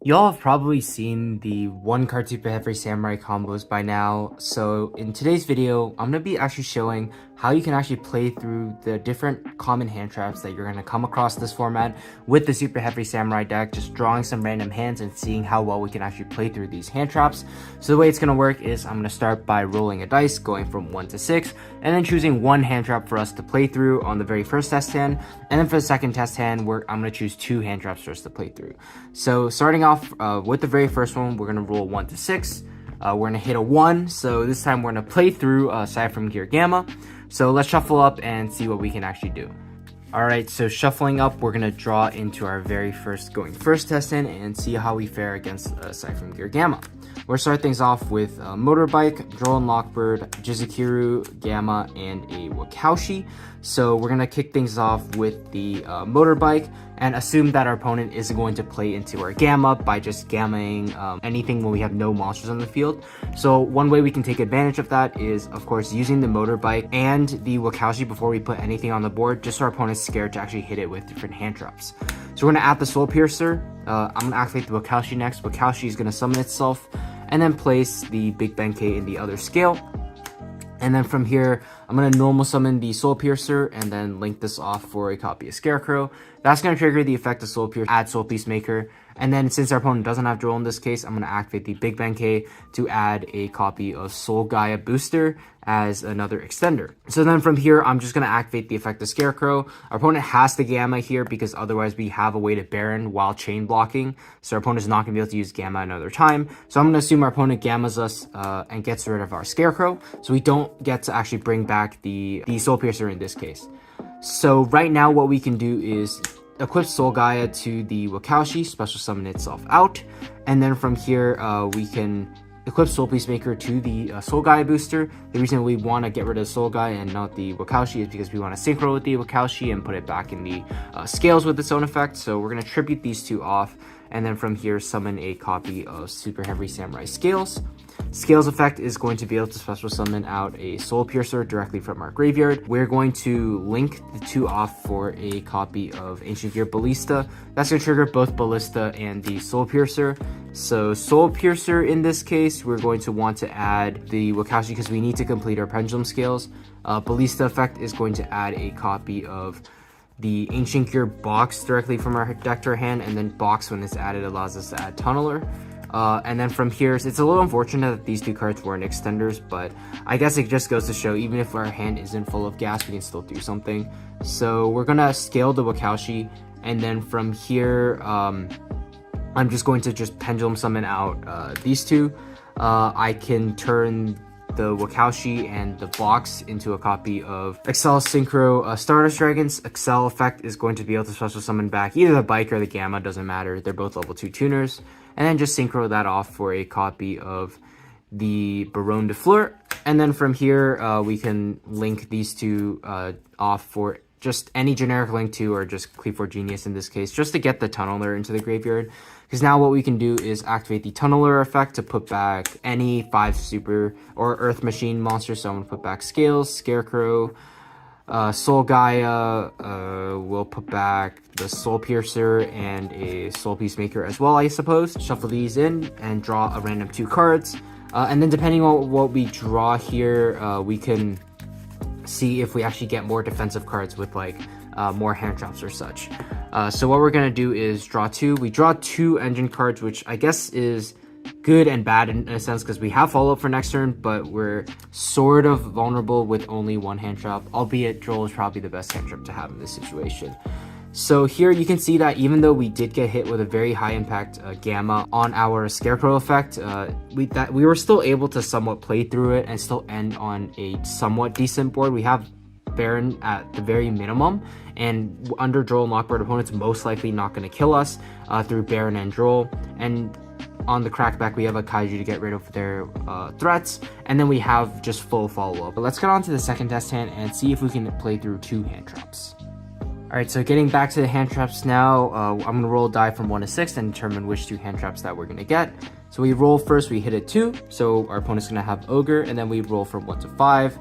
Y'all have probably seen the one card SuperHeavy samurai combos by now, so in today's video, I'm going to be actually showing how you can actually play through the different common hand traps that you're going to come across this format with the SuperHeavy samurai deck, just drawing some random hands and seeing how well we can actually play through these hand traps. So the way it's going to work is I'm going to start by rolling a dice, going from 1 to 6, and then choosing one hand trap for us to play through on the very first test hand, and then for the second test hand, I'm going to choose 2 hand traps for us to play through. So starting off with the very first one, we're going to roll 1 to 6. We're going to hit a 1, so this time we're going to play through aside from Gear Gamma. So let's shuffle up and see what we can actually do. Alright, so shuffling up, we're going to draw into our very first test in and see how we fare against aside from Gear Gamma. We'll start things off with Motorbike, Droll and Lockbird, Jizukiru, Gamma, and a Wakaushi. So we're going to kick things off with the Motorbike and assume that our opponent isn't going to play into our Gamma by just gammaing anything when we have no monsters on the field. So one way we can take advantage of that is, of course, using the Motorbike and the Wakaushi before we put anything on the board, just so our opponent's scared to actually hit it with different hand traps. So we're going to add the Soul Piercer. I'm going to activate the Wakaushi next. Wakaushi is going to summon itself and then place the Big Benkei in the other scale. And then from here, I'm going to normal summon the Soul Piercer and then link this off for a copy of Scarecrow. That's going to trigger the effect of Soul Piercer, add Soul Peacemaker. And then since our opponent doesn't have Droll in this case, I'm going to activate the Big Benkei to add a copy of Soul Gaia Booster as another extender. So then from here, I'm just going to activate the effect of Scarecrow. Our opponent has to Gamma here because otherwise we have a way to Baron while chain blocking. So our opponent is not going to be able to use Gamma another time. So I'm going to assume our opponent Gammas us and gets rid of our Scarecrow. So we don't get to actually bring back the Soul Piercer in this case. So right now what we can do is equip Soul Gaia to the Wakaushi, special summon itself out, and then from here we can equip Soul Peacemaker to the Soul Gaia booster. The reason we want to get rid of Soul Gaia and not the Wakaushi is because we want to synchro with the Wakaushi and put it back in the scales with its own effect. So we're going to tribute these two off, and then from here summon a copy of SuperHeavy Samurai Scales. Scales effect is going to be able to special summon out a Soul Piercer directly from our graveyard. We're going to link the two off for a copy of Ancient Gear Ballista. That's going to trigger both Ballista and the Soul Piercer. So Soul Piercer in this case, we're going to want to add the Wakaushi because we need to complete our Pendulum Scales. Ballista effect is going to add a copy of the Ancient Gear Box directly from our deck to our hand, and then Box, when it's added, allows us to add Tunneler. And then from here, it's a little unfortunate that these two cards weren't extenders, but I guess it just goes to show even if our hand isn't full of gas, we can still do something. So we're gonna scale the Wakaushi, and then from here, I'm just going to just pendulum summon out these two. I can turn the Wakaushi and the Box into a copy of Excel Synchro Stardust Dragons. Excel effect is going to be able to special summon back either the Bike or the Gamma, doesn't matter. They're both level 2 tuners. And then just synchro that off for a copy of the Baronne de Fleur. And then from here, we can link these two off for just any generic link to, or just Cleave4 Genius in this case, just to get the Tunneler into the graveyard. Because now what we can do is activate the Tunneler effect to put back any 5 Super or Earth Machine monsters. So I'm going to put back Scales, Scarecrow, Soul Gaia, we'll put back the Soul Piercer and a Soul Peacemaker as well, I suppose. Shuffle these in and draw a random 2 cards. And then depending on what we draw here, we can see if we actually get more defensive cards with like more hand traps or such. So what we're going to do is draw 2. We draw 2 engine cards, which I guess is good and bad in a sense because we have follow-up for next turn, but we're sort of vulnerable with only 1 hand trap, albeit Droll is probably the best hand trap to have in this situation. So here you can see that even though we did get hit with a very high impact Gamma on our Scarecrow effect, we were still able to somewhat play through it and still end on a somewhat decent board. We have Baron at the very minimum, and under Droll and Lockbird, opponents most likely not going to kill us through Baron and Droll. And on the crackback, we have a Kaiju to get rid of their threats, and then we have just full follow-up. But let's get on to the second test hand and see if we can play through 2 hand traps. Alright, so getting back to the hand traps now, I'm going to roll a die from 1 to 6 and determine which 2 hand traps that we're going to get. So we roll first, we hit a 2, so our opponent's going to have Ogre, and then we roll from 1 to 5.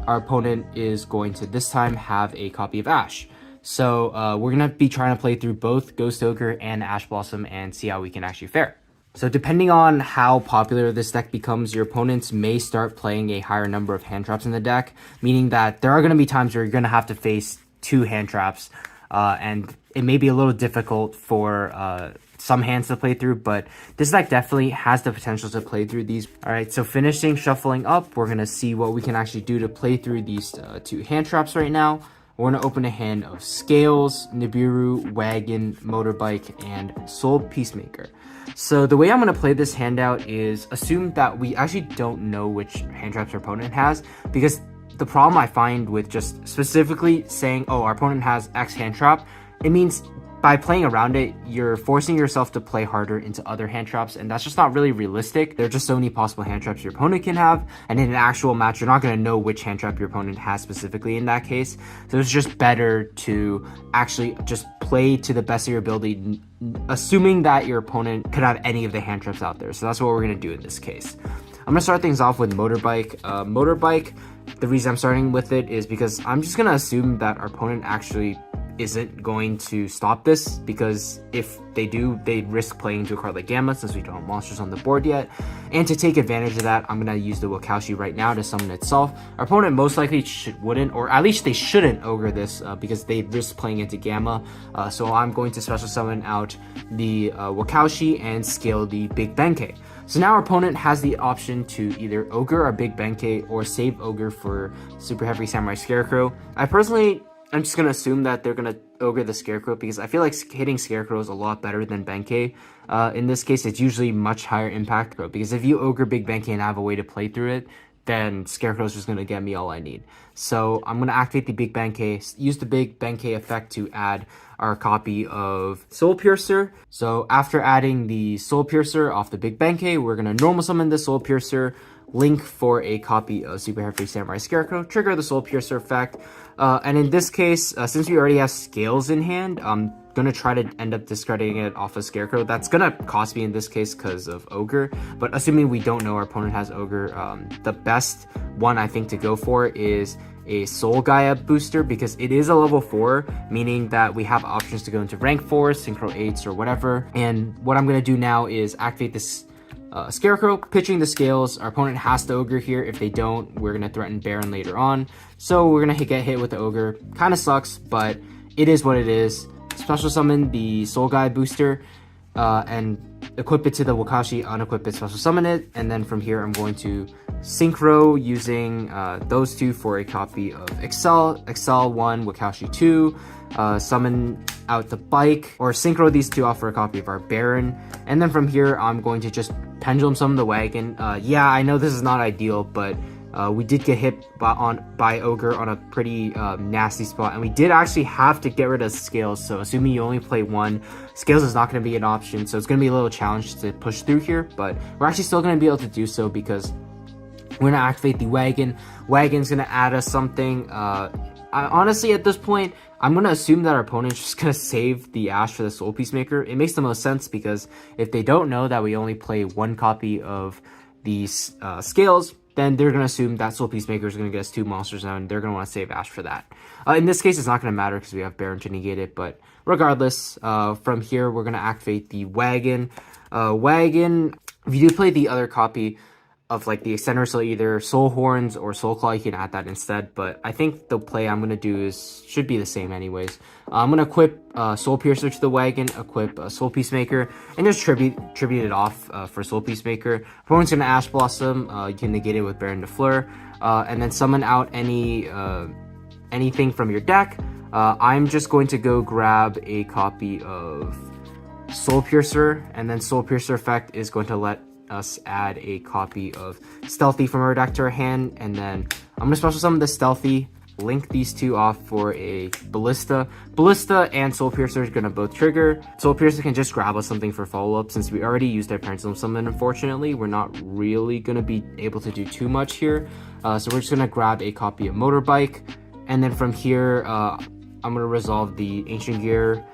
Our opponent is going to this time have a copy of Ash. So we're gonna be trying to play through both Ghost Ogre and Ash Blossom and see how we can actually fare. So depending on how popular this deck becomes, your opponents may start playing a higher number of hand traps in the deck, meaning that there are going to be times where you're going to have to face 2 hand traps, and it may be a little difficult for some hands to play through, but this deck definitely has the potential to play through these. All right, so finishing shuffling up, we're going to see what we can actually do to play through these 2 hand traps right now. We're going to open a hand of Scales, Nibiru, Wagon, Motorbike, and Soul Peacemaker. So the way I'm going to play this handout is assume that we actually don't know which hand traps our opponent has, because the problem I find with just specifically saying, oh, our opponent has X hand trap, it means by playing around it, you're forcing yourself to play harder into other hand traps, and that's just not really realistic. There are just so many possible hand traps your opponent can have, and in an actual match, you're not going to know which hand trap your opponent has specifically in that case. So it's just better to actually just play to the best of your ability, assuming that your opponent could have any of the hand traps out there. So that's what we're going to do in this case. I'm going to start things off with Motorbike. Motorbike, the reason I'm starting with it is because I'm just going to assume that our opponent actually isn't going to stop this, because if they do, they risk playing into a card like Gamma since we don't have monsters on the board yet. And to take advantage of that, I'm going to use the Wakaushi right now to summon itself. Our opponent most likely wouldn't, or at least they shouldn't ogre this because they risk playing into Gamma. So I'm going to special summon out the Wakaushi and scale the Big Benkei. So now our opponent has the option to either ogre our Big Benkei or save ogre for Super Heavy Samurai Scarecrow. I'm just going to assume that they're going to ogre the Scarecrow because I feel like hitting Scarecrow is a lot better than Benkei. In this case, it's usually much higher impact, because if you ogre Big Benkei and have a way to play through it, then Scarecrow is just going to get me all I need. So I'm going to activate the Big Benkei, use the Big Benkei effect to add our copy of Soul Piercer. So after adding the Soul Piercer off the Big Benkei, we're going to normal summon the Soul Piercer, link for a copy of Super Heavy Samurai Scarecrow, trigger the Soul Piercer effect. And in this case, since we already have Scales in hand, I'm going to try to end up discarding it off of Scarecrow. That's going to cost me in this case because of Ogre. But assuming we don't know our opponent has Ogre, the best one I think to go for is a Soul Gaia booster, because it is a level 4, meaning that we have options to go into rank 4, Synchro 8s, or whatever. And what I'm going to do now is activate this Scarecrow, pitching the Scales. Our opponent has to Ogre here. If they don't, we're going to threaten Baron later on. So we're going to get hit with the Ogre. Kind of sucks, but it is what it is. Special summon the Soul Guy booster and equip it to the Wakaushi, unequip it, special summon it. And then from here, I'm going to Synchro using those two for a copy of Excel 1, Wakaushi 2. Summon out the Bike, or Synchro these two off for a copy of our Baron. And then from here, I'm going to just Pendulum summon the Wagon. Yeah, I know this is not ideal, but we did get hit by Ogre on a pretty nasty spot, and we did actually have to get rid of Scales. So assuming you only play one, Scales is not going to be an option, so it's going to be a little challenge to push through here, but we're actually still going to be able to do so because we're going to activate the Wagon. Wagon's going to add us something. Honestly, at this point, I'm going to assume that our opponent's just going to save the Ash for the Soul Peacemaker. It makes the most sense because if they don't know that we only play one copy of these Scales, then they're going to assume that Soul Peacemaker is going to get us 2 monsters now, and they're going to want to save Ash for that. In this case, it's not going to matter because we have Baron to negate it, but regardless, from here, we're going to activate the Wagon. Wagon, if you do play the other copy of like the extender, so either Soul Horns or Soul Claw, you can add that instead, but I think the play I'm going to do should be the same anyways. I'm going to equip Soul Piercer to the Wagon, equip Soul Peacemaker, and just tribute it off for Soul Peacemaker. Opponent's going to Ash Blossom, you can negate it with Baron de Fleur, and then summon out anything from your deck. I'm just going to go grab a copy of Soul Piercer, and then Soul Piercer effect is going to let us add a copy of Stealthy from our deck to our hand, and then I'm going to special summon the Stealthy, link these two off for a Ballista. Ballista and Soul Piercer is going to both trigger. Soul Piercer can just grab us something for follow-up. Since we already used our Pendulum Summon, unfortunately, we're not really going to be able to do too much here. So we're just going to grab a copy of Motorbike, and then from here, I'm going to resolve the Ancient Gear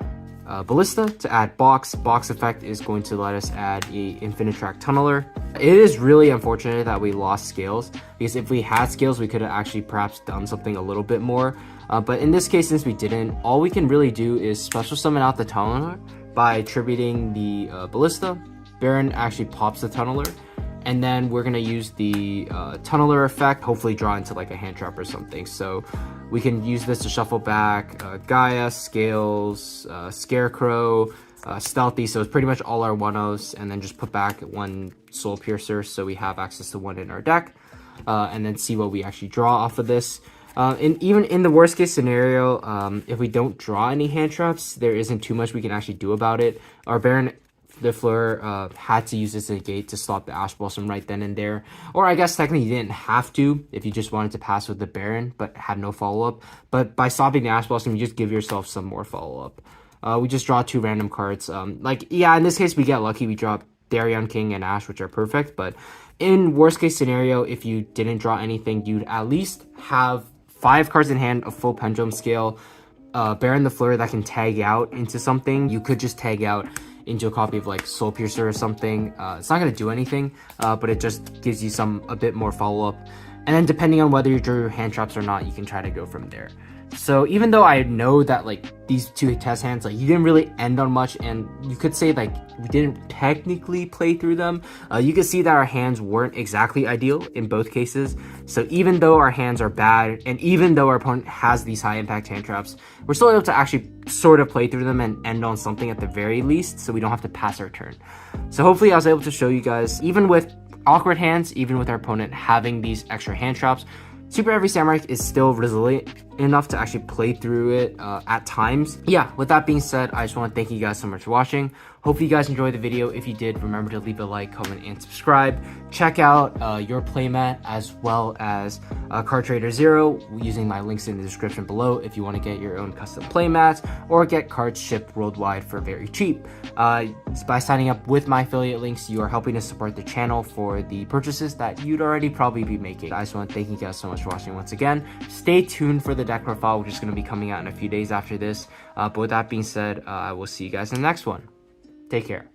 Ballista to add Box. Box effect is going to let us add a Infinite Track Tunneler. It is really unfortunate that we lost Scales, because if we had Scales, we could have actually perhaps done something a little bit more. But in this case, since we didn't, all we can really do is special summon out the tunneler by attributing the ballista. Baron actually pops the tunneler, and then we're gonna use the tunneler effect, hopefully draw into like a hand trap or something. So we can use this to shuffle back Gaia, Scales, Scarecrow, Stealthy, so it's pretty much all our 1-0s, and then just put back one Soul Piercer so we have access to one in our deck, and then see what we actually draw off of this. And even in the worst case scenario, if we don't draw any hand traps, there isn't too much we can actually do about it. Our Baron the Fleur had to use this negate to stop the Ash Blossom right then and there. Or I guess technically you didn't have to if you just wanted to pass with the Baron but had no follow-up. But by stopping the Ash Blossom, you just give yourself some more follow-up. We just draw 2 random cards. Yeah, in this case we get lucky. We draw Darien King and Ash, which are perfect. But in worst case scenario, if you didn't draw anything, you'd at least have 5 cards in hand, a full Pendulum Scale, Baron the Fleur that can tag out into something. You could just tag out into a copy of like Soul Piercer or something. It's not going to do anything, but it just gives you a bit more follow-up. And then depending on whether you drew your hand traps or not, you can try to go from there. So even though I know that like these 2 test hands, like you didn't really end on much, and you could say like we didn't technically play through them, you could see that our hands weren't exactly ideal in both cases. So even though our hands are bad, and even though our opponent has these high impact hand traps, we're still able to actually sort of play through them and end on something at the very least, so we don't have to pass our turn. So hopefully I was able to show you guys, even with awkward hands, even with our opponent having these extra hand traps, SuperHeavy Samurai is still resilient enough to actually play through it at times. Yeah, with that being said, I just want to thank you guys so much for watching. Hopefully you guys enjoyed the video. If you did, remember to leave a like, comment, and subscribe. Check out your playmat as well as CardTrader Zero using my links in the description below if you want to get your own custom playmats or get cards shipped worldwide for very cheap. By signing up with my affiliate links, you are helping to support the channel for the purchases that you'd already probably be making. I just want to thank you guys so much for watching once again. Stay tuned for the deck profile, which is going to be coming out in a few days after this. But with that being said, I will see you guys in the next one. Take care.